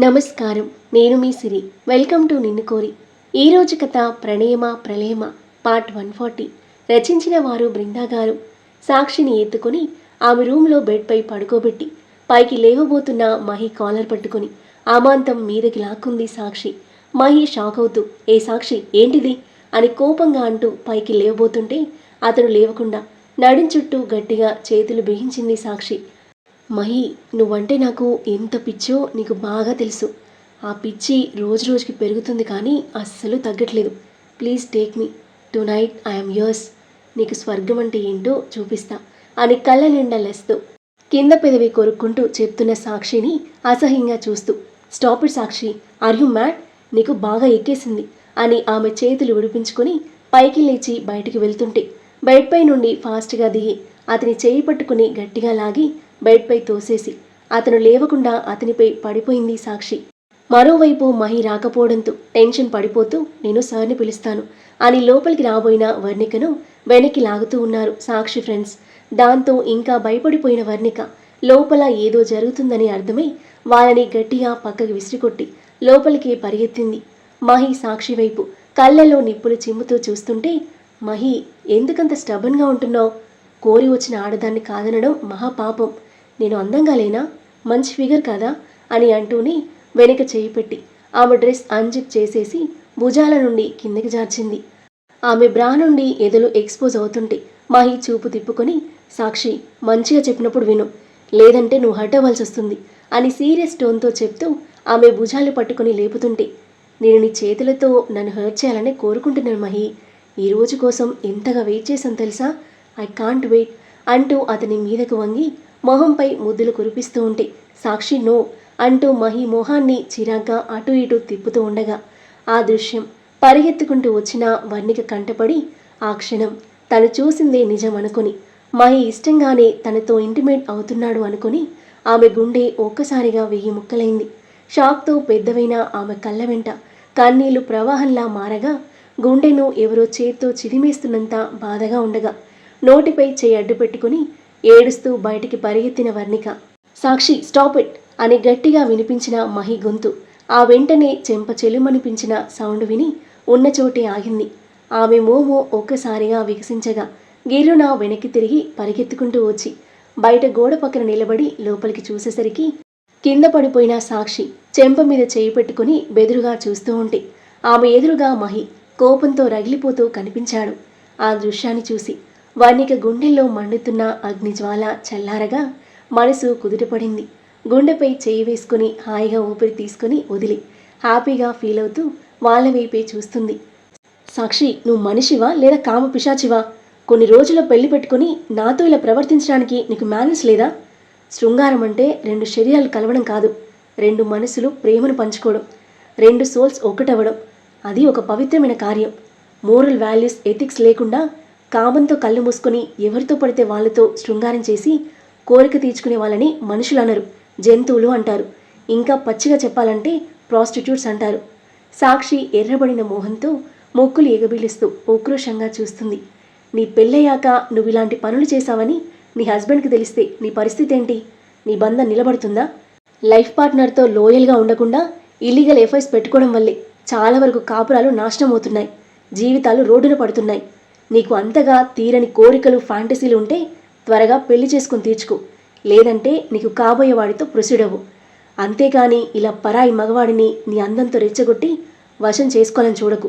నమస్కారం. నేను మీ సిరి. Welcome to నిన్ను కోరి. ఈరోజు కథ ప్రణయమ ప్రళయమ పార్ట్ 140. రచించిన వారు బృందా గారు. సాక్షిని ఎత్తుకొని ఆమె రూమ్లో బెడ్పై పడుకోబెట్టి పైకి లేవబోతున్న మహి కాలర్ పట్టుకొని అమాంతం మీదకి లాక్కుంది సాక్షి. మహి షాక్ అవుతూ, ఏ సాక్షి ఏంటిది అని కోపంగా అంటూ పైకి లేవబోతుంటే అతను లేవకుండా నడుం చుట్టూ గట్టిగా చేతులు బిగించింది సాక్షి. మహి, నువ్వంటే నాకు ఎంత పిచ్చో నీకు బాగా తెలుసు. ఆ పిచ్చి రోజు రోజుకి పెరుగుతుంది కానీ అస్సలు తగ్గట్లేదు. Please take me. To night I'm yours. నీకు స్వర్గం అంటే ఏంటో చూపిస్తా అని కళ్ళ నిండా లెస్తూ కింద పెదవి కొరుక్కుంటూ చెప్తున్న సాక్షిని అసహ్యంగా చూస్తూ, stop it Sakshi, are you mad? నీకు బాగా ఎక్కేసింది అని ఆమె చేతులు విడిపించుకొని పైకి లేచి బయటికి వెళ్తుంటే బెడ్పై నుండి ఫాస్ట్గా దిగి అతని చేయి పట్టుకుని గట్టిగా లాగి బెడ్పై తోసేసి అతను లేవకుండా అతనిపై పడిపోయింది సాక్షి. మరోవైపు మహి రాకపోవడంతో టెన్షన్ పడిపోతూ, నేను సార్ని పిలుస్తాను అని లోపలికి రాబోయిన వర్ణికను వెనక్కి లాగుతూ ఉన్నారు సాక్షి ఫ్రెండ్స్. దాంతో ఇంకా భయపడిపోయిన వర్ణిక లోపల ఏదో జరుగుతుందని అర్థమై వాళ్ళని గట్టిగా పక్కకి విసిరికొట్టి లోపలికి పరిగెత్తింది. మహి సాక్షి వైపు కళ్ళలో నిప్పులు చిమ్ముతూ చూస్తుంటే, మహి, ఎందుకంత స్టబన్గా ఉంటున్నావు? కోరి వచ్చిన ఆడదాన్ని కాదనడం మహాపాపం. నేను అందంగా లేనా? మంచి ఫిగర్ కాదా అని అంటూనే వెనక చేయి పెట్టి ఆమె డ్రెస్ అన్జిప్ చేసేసి భుజాల నుండి కిందకి జార్చింది. ఆమె బ్రా నుండి ఎదలు ఎక్స్పోజ్ అవుతుంటే మహి చూపు తిప్పుకొని, సాక్షి, మంచిగా చెప్పినప్పుడు విను, లేదంటే నువ్వు హర్ట్ అవ్వాల్సి వస్తుంది అని సీరియస్ టోన్తో చెప్తూ ఆమె భుజాలు పట్టుకొని లేపుతుంటే, నేను నీ చేతులతో నన్ను హర్ట్ చేయాలని కోరుకుంటున్నాను మహి. ఈ రోజు కోసం ఎంతగా వెయిట్ చేశాను తెలుసా? ఐ కాంట్ వెయిట్ అంటూ అతని మీదకు వంగి మొహంపై ముద్దులు కురిపిస్తూ ఉంటే, సాక్షి నో అంటూ మహి మొహాన్ని చిరాగ్గా అటు ఇటు తిప్పుతూ ఉండగా ఆ దృశ్యం పరిగెత్తుకుంటూ వచ్చిన వర్ణిక కంటపడి ఆ క్షణం తను చూసిందే నిజం అనుకొని మహి ఇష్టంగానే తనతో ఇంటిమేట్ అవుతున్నాడు అనుకొని ఆమె గుండె ఒక్కసారిగా 1000 ముక్కలైంది. షాక్తో పెద్దవైన ఆమె కళ్ళ వెంట కన్నీళ్లు ప్రవాహంలా మారగా గుండెను ఎవరో చేత్తో చిదిమేస్తున్నంత బాధగా ఉండగా నోటిపై చేయి అడ్డు పెట్టుకుని ఏడుస్తూ బయటికి పరిగెత్తిన వర్ణిక. సాక్షి, స్టాప్ ఇట్ అని గట్టిగా వినిపించిన మహి గొంతు ఆ వెంటనే చెంప చెలుమనిపించిన సౌండ్ విని ఉన్న చోటే ఆగింది. ఆమె మోమో ఒక్కసారిగా వికసించగా గిర్రున వెనక్కి తిరిగి పరిగెత్తుకుంటూ వచ్చి బయట గోడ పక్కన నిలబడి లోపలికి చూసేసరికి కింద పడిపోయిన సాక్షి చెంప మీద చేయి పెట్టుకుని బెదురుగా చూస్తూ ఉంటే ఆమె ఎదురుగా మహి కోపంతో రగిలిపోతూ కనిపించాడు. ఆ దృశ్యాన్ని చూసి వర్ణిక గుండెల్లో మండుతున్న అగ్నిజ్వాల చల్లారగా మనసు కుదుటపడింది. గుండెపై చేయి వేసుకుని హాయిగా ఊపిరి తీసుకుని వదిలి హ్యాపీగా ఫీల్ అవుతూ వాళ్ళ వైపే చూస్తుంది. సాక్షి, నువ్వు మనిషివా లేదా కామ పిశాచివా? కొన్ని రోజుల్లో పెళ్లి పెట్టుకుని నాతో ఇలా ప్రవర్తించడానికి నీకు మేనర్స్ లేదా? శృంగారం అంటే 2 శరీరాలు కలవడం కాదు, 2 మనసులు ప్రేమను పంచుకోవడం, 2 సోల్స్ ఒక్కటవ్వడం. అది ఒక పవిత్రమైన కార్యం. మోరల్ వాల్యూస్, ఎథిక్స్ లేకుండా కామంతో కళ్ళు మూసుకొని ఎవరితో పడితే వాళ్ళతో శృంగారం చేసి కోరిక తీర్చుకునే వాళ్ళని మనుషులు అనరు, జంతువులు అంటారు. ఇంకా పచ్చిగా చెప్పాలంటే ప్రాస్టిట్యూట్స్ అంటారు. సాక్షి ఎర్రబడిన మోహంతో మొక్కులు ఎగబీలుస్తూ ఉక్రోషంగా చూస్తుంది. నీ పెళ్ళయ్యాక నువ్వు ఇలాంటి పనులు చేశావని నీ హస్బెండ్కి తెలిస్తే నీ పరిస్థితి ఏంటి? నీ బంధం నిలబడుతుందా? లైఫ్ పార్ట్నర్తో లోయల్గా ఉండకుండా ఇల్లీగల్ ఎఫ్ఐఆర్స్ పెట్టుకోవడం వల్లే చాలా వరకు కాపురాలు నాశనం అవుతున్నాయి, జీవితాలు రోడ్డున పడుతున్నాయి. నీకు అంతగా తీరని కోరికలు, ఫ్యాంటసీలు ఉంటే త్వరగా పెళ్లి చేసుకుని తీర్చుకో, లేదంటే నీకు కాబోయే వాడితో ప్రొసీడ్ అవ్వు. అంతేకాని ఇలా పరాయి మగవాడిని నీ అందంతో రెచ్చగొట్టి వశం చేసుకోవాలని చూడకు.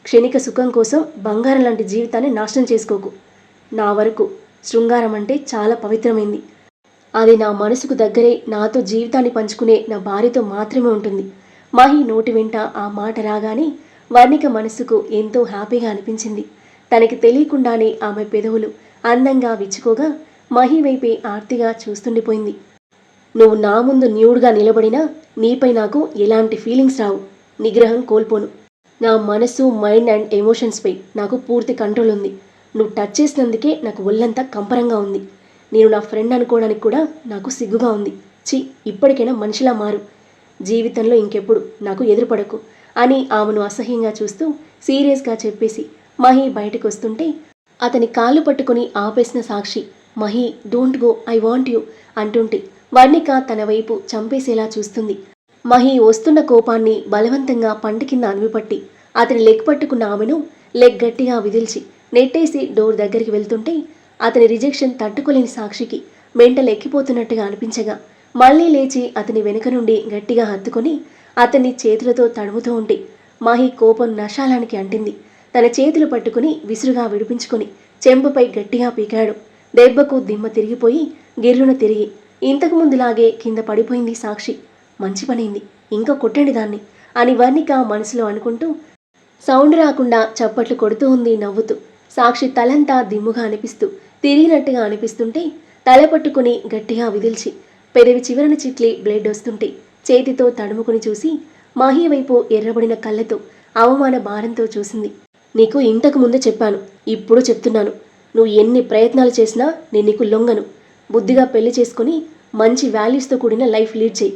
క్షణిక సుఖం కోసం బంగారం లాంటి జీవితాన్ని నాశనం చేసుకోకు. నా వరకు శృంగారం అంటే చాలా పవిత్రమైంది. అది నా మనసుకు దగ్గరే నాతో జీవితాన్ని పంచుకునే నా భార్యతో మాత్రమే ఉంటుంది. మహి నోటి వెంట ఆ మాట రాగానే వర్ణిక మనసుకు ఎంతో హ్యాపీగా అనిపించింది. తనకి తెలియకుండానే ఆమె పెదవులు అందంగా విచ్చుకోగా మహి వైపే ఆర్తిగా చూస్తుండిపోయింది. నువ్వు నా ముందు న్యూడ్గా నిలబడినా నీపై నాకు ఎలాంటి ఫీలింగ్స్ రావు, నిగ్రహం కోల్పోను. నా మనసు, మైండ్ అండ్ ఎమోషన్స్పై నాకు పూర్తి కంట్రోల్ ఉంది. నువ్వు టచ్ చేసినందుకే నాకు ఒళ్ళంతా కంపరంగా ఉంది. నేను నా ఫ్రెండ్ అనుకోవడానికి కూడా నాకు సిగ్గుగా ఉంది. చి, ఇప్పటికైనా మనిషిలా మారు. జీవితంలో ఇంకెప్పుడు నాకు ఎదురుపడకు అని ఆమెను అసహ్యంగా చూస్తూ సీరియస్గా చెప్పేసి మహి బయటకు వస్తుంటే అతని కాళ్ళు పట్టుకుని ఆపేసిన Sakshi, Mahi, don't go, I want you అంటుంటే వర్ణిక తన వైపు చంపేసేలా చూస్తుంది. మహి వస్తున్న కోపాన్ని బలవంతంగా పంటి కింద అనిమిపట్టి అతని లెగ్ పట్టుకున్న ఆమెను లెగ్ గట్టిగా విదిల్చి నెట్టేసి డోర్ దగ్గరికి వెళ్తుంటే అతని రిజెక్షన్ తట్టుకోలేని సాక్షికి మెంటల్ ఎక్కిపోతున్నట్టుగా అనిపించగా మళ్లీ లేచి అతని వెనుక నుండి గట్టిగా హత్తుకొని అతన్ని చేతులతో తడుముతూ ఉంటే మహి కోపం నశాలానికి అంటింది. తన చేతులు పట్టుకుని విసురుగా విడిపించుకొని చెంపపై గట్టిగా పీకాడు. దెబ్బకు దిమ్మ తిరిగిపోయి గిర్రున తిరిగి ఇంతకు ముందులాగే కింద పడిపోయింది సాక్షి. మంచి పనైంది, ఇంకా కొట్టండి దాన్ని అని వర్ణిక మనసులో అనుకుంటూ సౌండ్ రాకుండా చప్పట్లు కొడుతూ ఉంది నవ్వుతూ. సాక్షి తలంతా దిమ్ముగా అనిపిస్తూ తిరిగినట్టుగా అనిపిస్తుంటే తల పట్టుకుని గట్టిగా విదిల్చి పెదవి చివరన చిట్లి బ్లడ్ వస్తుంటే చేతితో తడుముకుని చూసి మహి వైపు ఎర్రబడిన కళ్ళతో అవమాన భారంతో చూసింది. నీకు ఇంతకు ముందే చెప్పాను, ఇప్పుడు చెప్తున్నాను. నువ్వు ఎన్ని ప్రయత్నాలు చేసినా నేను నీకు లొంగను. బుద్ధిగా పెళ్లి చేసుకుని మంచి వాల్యూస్తో కూడిన లైఫ్ లీడ్ చేయి.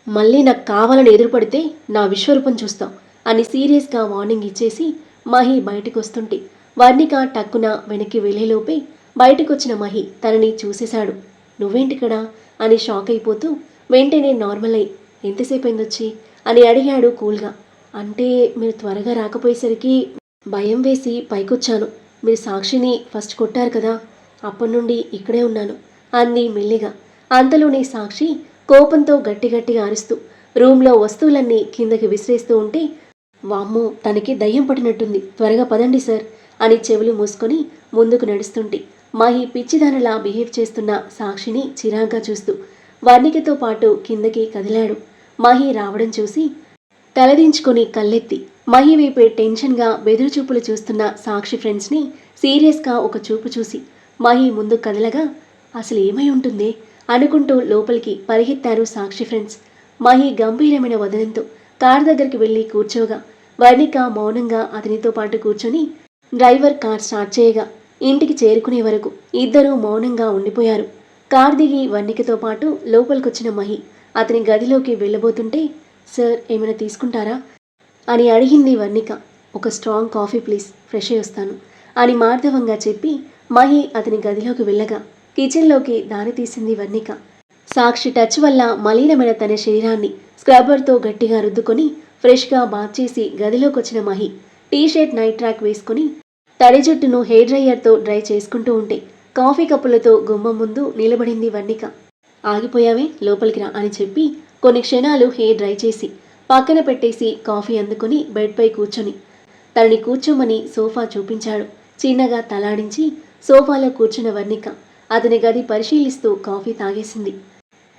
మళ్ళీ నాకు కావాలని ఎదురుపడితే నా విశ్వరూపం చూస్తావు అని సీరియస్గా వార్నింగ్ ఇచ్చేసి మహి బయటకు వస్తుంటే వర్ణిక టక్కున వెనక్కి వెళ్ళేలోపే బయటకొచ్చిన మహి తనని చూసేశాడు. నువ్వేంటిక్కడ అని షాక్ అయిపోతూ వెంటనే నార్మల్ అయి ఎంతసేపు అయిందొచ్చి అని అడిగాడు కూల్గా. అంటే మీరు త్వరగా రాకపోయేసరికి భయం వేసి పైకొచ్చాను. మీరు సాక్షిని ఫస్ట్ కొట్టారు కదా, అప్పటి నుండి ఇక్కడే ఉన్నాను అంది మెల్లిగా. అంతలోనే సాక్షి కోపంతో గట్టిగట్టిగా అరుస్తూ రూమ్లో వస్తువులన్నీ కిందకి విసిరేస్తూ ఉంటే వామ్మో తనకి దయ్యం పట్టినట్టుంది, త్వరగా పదండి సార్ అని చెవులు మూసుకొని ముందుకు నడుస్తుంటే మహి పిచ్చిదానిలా బిహేవ్ చేస్తున్న సాక్షిని చిరాగ్గా చూస్తూ వర్ణికతో పాటు కిందకి కదిలాడు. మహి రావడం చూసి తలదించుకొని కళ్ళెత్తి మహి వైపే టెన్షన్గా బెదురుచూపులు చూస్తున్న సాక్షి ఫ్రెండ్స్ని సీరియస్గా ఒక చూపు చూసి మహి ముందు కదలగా అసలు ఏమై ఉంటుందే అనుకుంటూ లోపలికి పరిగెత్తారు సాక్షి ఫ్రెండ్స్. మహి గంభీరమైన వదనంతో కార్ దగ్గరికి వెళ్ళి కూర్చోగా వర్ణిక మౌనంగా అతనితో పాటు కూర్చొని డ్రైవర్ కార్ స్టార్ట్ చేయగా ఇంటికి చేరుకునే వరకు ఇద్దరూ మౌనంగా ఉండిపోయారు. కార్ దిగి వర్ణికతో పాటు లోపలికొచ్చిన మహి అతని గదిలోకి వెళ్ళబోతుంటే సార్ ఏమైనా తీసుకుంటారా అని అడిగింది వర్ణిక. ఒక స్ట్రాంగ్ కాఫీ ప్లీజ్, ఫ్రెష్ అయి వస్తాను అని మార్దవంగా చెప్పి మహి అతని గదిలోకి వెళ్ళగా కిచెన్లోకి దారి తీసింది వర్ణిక. సాక్షి టచ్ వల్ల మలినమైన తన శరీరాన్ని స్క్రబ్బర్తో గట్టిగా రుద్దుకొని ఫ్రెష్గా బాత్ చేసి గదిలోకి వచ్చిన మహి టీషర్ట్ నైట్ ట్రాక్ వేసుకుని తడి జుట్టును హెయిర్ డ్రైయర్తో డ్రై చేసుకుంటూ ఉంటే కాఫీ కప్పులతో గుమ్మం ముందు నిలబడింది వర్ణిక. ఆగిపోయావే, లోపలికి రా అని చెప్పి కొన్ని క్షణాలు హెయిర్ డ్రై చేసి పక్కన పెట్టేసి కాఫీ అందుకుని బెడ్పై కూర్చొని తనని కూర్చోమని సోఫా చూపించాడు. చిన్నగా తలాడించి సోఫాలో కూర్చున్న వర్ణిక అతని గది పరిశీలిస్తూ కాఫీ తాగేసింది.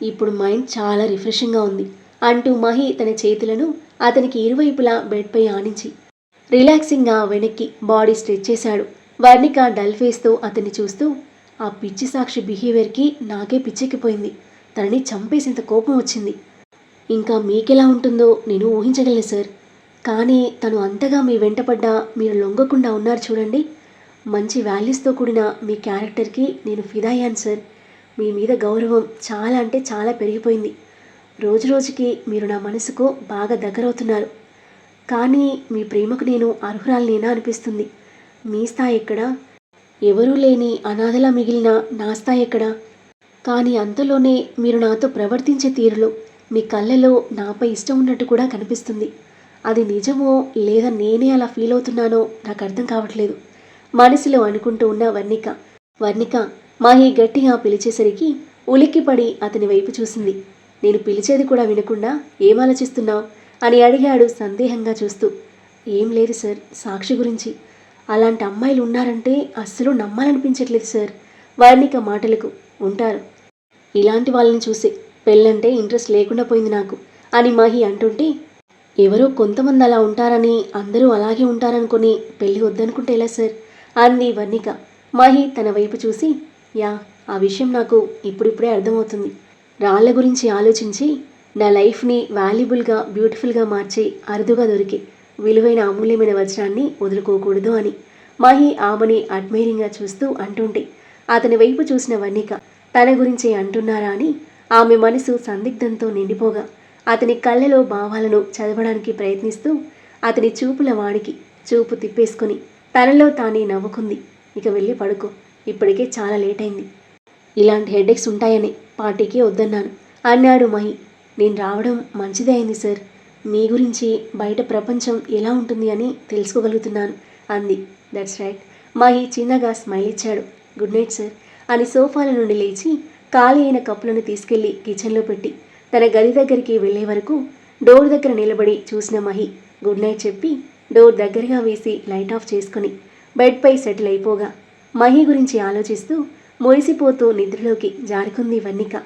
ఇప్పుడు మైండ్ చాలా రిఫ్రెషింగ్గా ఉంది అంటూ మహి తన చేతులను అతనికి ఇరువైపులా బెడ్పై ఆనించి రిలాక్సింగ్గా వెనక్కి బాడీ స్ట్రెచ్ చేశాడు. వర్ణిక డల్ ఫేస్తో అతన్ని చూస్తూ ఆ పిచ్చి సాక్షి బిహేవియర్కి నాకే పిచ్చెక్కిపోయింది. తనని చంపేసేంత కోపం వచ్చింది. ఇంకా మీకెలా ఉంటుందో నేను ఊహించగలను సార్. కానీ తను అంతగా మీ వెంటపడ్డా మీరు లొంగకుండా ఉన్నారు చూడండి. మంచి వాల్యూస్తో కూడిన మీ క్యారెక్టర్కి నేను ఫిదా అయ్యాను సార్. మీ మీద గౌరవం చాలా అంటే చాలా పెరిగిపోయింది. రోజు రోజుకి మీరు నా మనసుకు బాగా దగ్గరవుతున్నారు. కానీ మీ ప్రేమకు నేను అర్హురాలినేనా అనిపిస్తుంది. మీ స్థాయి ఎక్కడా? ఎవరూ లేని అనాథలా మిగిలిన నా స్థాయి ఎక్కడా? కానీ అంతలోనే మీరు నాతో ప్రవర్తించే తీరులో మీ కళ్ళలో నాపై ఇష్టం ఉన్నట్టు కూడా కనిపిస్తుంది. అది నిజమో లేదా నేనే అలా ఫీల్ అవుతున్నానో నాకు అర్థం కావట్లేదు మనసులో అనుకుంటూ ఉన్న వర్ణిక మహి గట్టిగా పిలిచేసరికి ఉలిక్కిపడి అతని వైపు చూసింది. నేను పిలిచేది కూడా వినకుండా ఏం ఆలోచిస్తున్నావు అని అడిగాడు సందేహంగా చూస్తూ. ఏం లేదు సార్, సాక్షి గురించి. అలాంటి అమ్మాయిలు ఉన్నారంటే అస్సలు నమ్మాలనిపించట్లేదు సార్. వర్ణిక మాటలకు ఉంటారు, ఇలాంటి వాళ్ళని చూసే పెళ్ళంటే ఇంట్రెస్ట్ లేకుండా పోయింది నాకు అని మహి అంటుంటే ఎవరో కొంతమంది అలా ఉంటారని అందరూ అలాగే ఉంటారనుకొని పెళ్ళి వద్దనుకుంటే ఎలా సార్ అంది వర్ణిక. మహి తన వైపు చూసి యా, ఆ విషయం నాకు ఇప్పుడిప్పుడే అర్థమవుతుంది. రాళ్ల గురించి ఆలోచించి నా లైఫ్ని వాల్యుబుల్గా బ్యూటిఫుల్గా మార్చి అరుదుగా దొరికి విలువైన అమూల్యమైన వజ్రాన్ని వదులుకోకూడదు అని మహి ఆమెని అడ్మైరింగ్గా చూస్తూ అంటుంటే అతని వైపు చూసిన వర్ణిక తన గురించే అంటున్నారా అని ఆమె మనసు సందిగ్ధంతో నిండిపోగా అతని కళ్ళలో భావాలను చదవడానికి ప్రయత్నిస్తూ అతని చూపుల వాడికి చూపు తిప్పేసుకుని తనలో తానే నవ్వుకుంది. ఇక వెళ్ళి పడుకో, ఇప్పటికే చాలా లేట్ అయింది. ఇలాంటి హెడేక్స్ ఉంటాయని పార్టీకి వద్దన్నాను అన్నాడు మహి. నేను రావడం మంచిదే అయింది సార్. మీ గురించి బయట ప్రపంచం ఎలా ఉంటుంది అని తెలుసుకోగలుగుతున్నాను అంది. That's right. మహి చిన్నగా స్మైల్ ఇచ్చాడు. గుడ్ నైట్ సార్ అని సోఫాల నుండి లేచి ఖాళీ అయిన కప్పులను తీసుకెళ్లి కిచెన్లో పెట్టి తన గది దగ్గరికి వెళ్లే వరకు డోర్ దగ్గర నిలబడి చూసిన మహి గుడ్ నైట్ చెప్పి డోర్ దగ్గరగా వేసి లైట్ ఆఫ్ చేసుకుని బెడ్పై సెటిల్ అయిపోగా మహి గురించి ఆలోచిస్తూ మురిసిపోతూ నిద్రలోకి జారుకుంది వర్ణిక.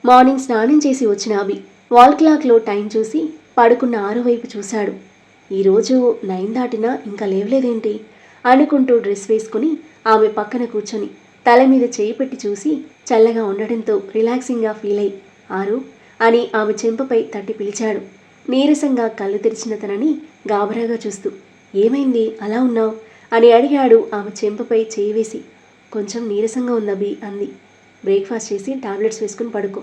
మార్నింగ్ స్నానం చేసి వచ్చిన అభి వాల్ క్లాక్లో టైం చూసి పడుకున్న 6 వైపు చూశాడు. ఈరోజు 9 దాటినా ఇంకా లేవలేదేంటి అనుకుంటూ డ్రెస్ వేసుకుని ఆమె పక్కన కూర్చొని తల మీద చేయి పెట్టి చూసి చల్లగా ఉండడంతో రిలాక్సింగ్గా ఫీల్ అయి 6 అని ఆమె చెంపపై తట్టి పిలిచాడు. నీరసంగా కళ్ళు తెరిచిన తనని గాబరాగా చూస్తూ ఏమైంది అలా ఉన్నావు అని అడిగాడు ఆమె చెంపపై చేయి వేసి. కొంచెం నీరసంగా ఉందబి అంది. బ్రేక్ఫాస్ట్ చేసి టాబ్లెట్స్ వేసుకుని పడుకో,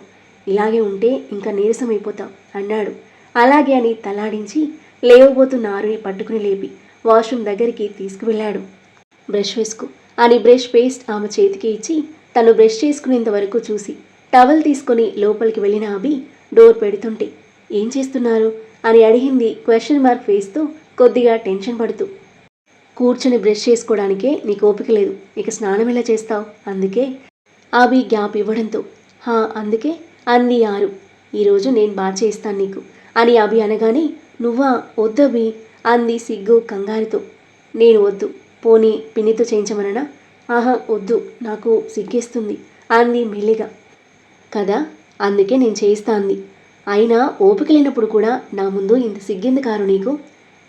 ఇలాగే ఉంటే ఇంకా నీరసం అయిపోతావు అన్నాడు. అలాగే అని తలాడించి లేవబోతున్న 6ని పట్టుకుని లేపి వాష్రూమ్ దగ్గరికి తీసుకువెళ్ళాడు. బ్రష్ వేసుకో అని బ్రష్ పేస్ట్ ఆమె చేతికి ఇచ్చి తను బ్రష్ చేసుకునేంత వరకు చూసి టవల్ తీసుకుని లోపలికి వెళ్ళిన అభి డోర్ పెడుతుంటే ఏం చేస్తున్నారు అని అడిగింది క్వశ్చన్ మార్క్ ఫేస్తో కొద్దిగా టెన్షన్ పడుతూ. కూర్చొని బ్రష్ చేసుకోవడానికే నీకు ఓపిక లేదు, ఇక స్నానం ఎలా చేస్తావు అందుకే అభి గ్యాప్ ఇవ్వడంతో. అందుకే అంది 6. ఈరోజు నేను బాగా చేస్తాను నీకు అని అభి అనగానే నువ్వా వద్దబి అంది సిగ్గు కంగారుతో. నేను వద్దు, పోనీ పిన్నితో చేయించమననా? వద్దు, నాకు సిగ్గేస్తుంది అంది మెల్లిగా. కదా అందుకే నేను చేయిస్తా అంది. అయినా ఓపిక లేనప్పుడు కూడా నా ముందు ఇంత సిగ్గెందుకారు నీకు?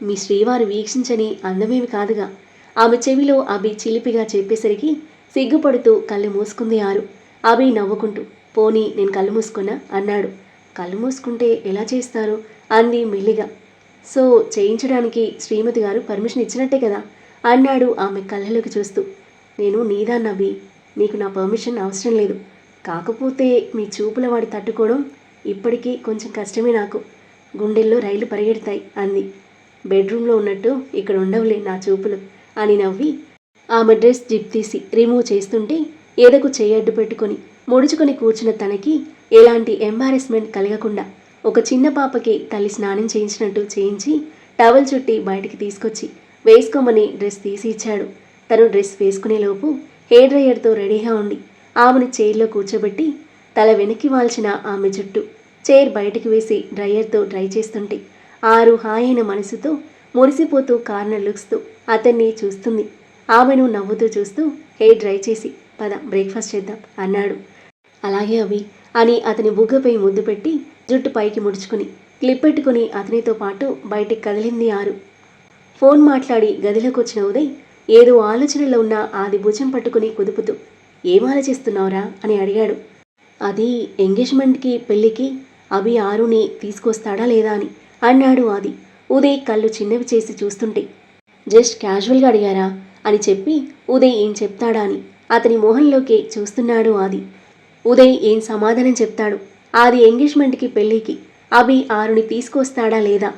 మీ శ్రీవారు వీక్షించని అందమేమి కాదుగా ఆమె చెవిలో అభి చిలిపిగా చెప్పేసరికి సిగ్గుపడుతూ కళ్ళు మూసుకుంది 6. అభి నవ్వుకుంటూ పోనీ నేను కళ్ళు మూసుకున్నా అన్నాడు. కళ్ళు మూసుకుంటే ఎలా చేస్తారు అంది మెల్లిగా. సో చేయించడానికి శ్రీమతి గారు పర్మిషన్ ఇచ్చినట్టే కదా అన్నాడు ఆమె కళ్ళలోకి చూస్తూ. నేను నీదాన్నవి, నీకు నా పర్మిషన్ అవసరం లేదు. కాకపోతే మీ చూపుల వాడి తట్టుకోవడం ఇప్పటికీ కొంచెం కష్టమే నాకు. గుండెల్లో రైలు పరిగెడతాయి అంది. బెడ్రూమ్లో ఉన్నట్టు ఇక్కడ ఉండవులే నా చూపులు అని నవ్వి ఆమె డ్రెస్ జిప్ తీసి రిమూవ్ చేస్తుంటే ఎదకు చేయడ్డు పెట్టుకొని ముడుచుకొని కూర్చున్న తనకి ఎలాంటి ఎంబారెస్మెంట్ కలగకుండా ఒక చిన్న పాపకి తల్లి స్నానం చేయించినట్టు చేయించి టవల్ చుట్టి బయటికి తీసుకొచ్చి వేసుకోమని డ్రెస్ తీసి ఇచ్చాడు. తను డ్రెస్ వేసుకునేలోపు హెయిర్ డ్రయర్తో రెడీగా ఉండి ఆమెను చైర్లో కూర్చోబెట్టి తల వెనక్కి వాల్చిన ఆమె జుట్టు చైర్ బయటికి వేసి డ్రయర్తో డ్రై చేస్తుంటే 6 హాయైన మనసుతో మురిసిపోతూ కార్నర్ లుక్స్తో అతన్ని చూస్తుంది. ఆమెను నవ్వుతూ చూస్తూ హెయిర్ డ్రై చేసి పద బ్రేక్ఫాస్ట్ చేద్దాం అన్నాడు. అలాగే అవి అని అతని బుగ్గపై ముద్దు పెట్టి జుట్టు పైకి ముడుచుకుని క్లిప్ పెట్టుకుని అతనితో పాటు బయటికి కదిలింది 6. ఫోన్ మాట్లాడి గదిలోకి వచ్చిన ఉదయ్ ఏదో ఆలోచనలో ఉన్న ఆది భుజం పట్టుకుని కుదుపుతూ ఏం ఆలోచిస్తున్నావురా అని అడిగాడు. అది ఎంగేజ్మెంట్కి పెళ్ళికి అభి 6ని తీసుకొస్తాడా లేదా అని అన్నాడు ఆది. ఉదయ్ కళ్ళు చిన్నవి చేసి చూస్తుంటే జస్ట్ క్యాజువల్గా అడిగారా అని చెప్పి ఉదయ్ ఏం చెప్తాడా అని అతని మొహంలోకి చూస్తున్నాడు ఆది. ఉదయ్ ఏం సమాధానం చెప్తాడు? ఆది ఎంగేజ్మెంట్కి పెళ్ళికి అభి 6ని తీసుకొస్తాడా లేదా?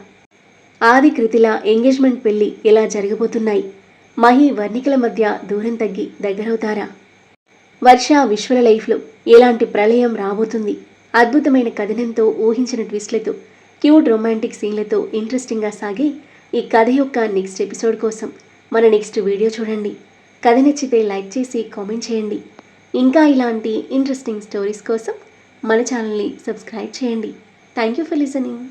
ఆది కృతిల ఎంగేజ్మెంట్ పెళ్ళి ఎలా జరగబోతున్నాయి? మహి వర్ణికల మధ్య దూరం తగ్గి దగ్గరవుతారా? వర్ష విశ్వల లైఫ్లో ఎలాంటి ప్రళయం రాబోతుంది? అద్భుతమైన కథనంతో ఊహించిన ట్విస్ట్లతో క్యూట్ రొమాంటిక్ సీన్లతో ఇంట్రెస్టింగ్గా సాగే ఈ కథ యొక్క నెక్స్ట్ ఎపిసోడ్ కోసం మన నెక్స్ట్ వీడియో చూడండి. కథ నచ్చితే లైక్ చేసి కామెంట్ చేయండి. ఇంకా ఇలాంటి ఇంట్రెస్టింగ్ స్టోరీస్ కోసం మన ఛానల్ని సబ్స్క్రైబ్ చేయండి. Thank you for listening.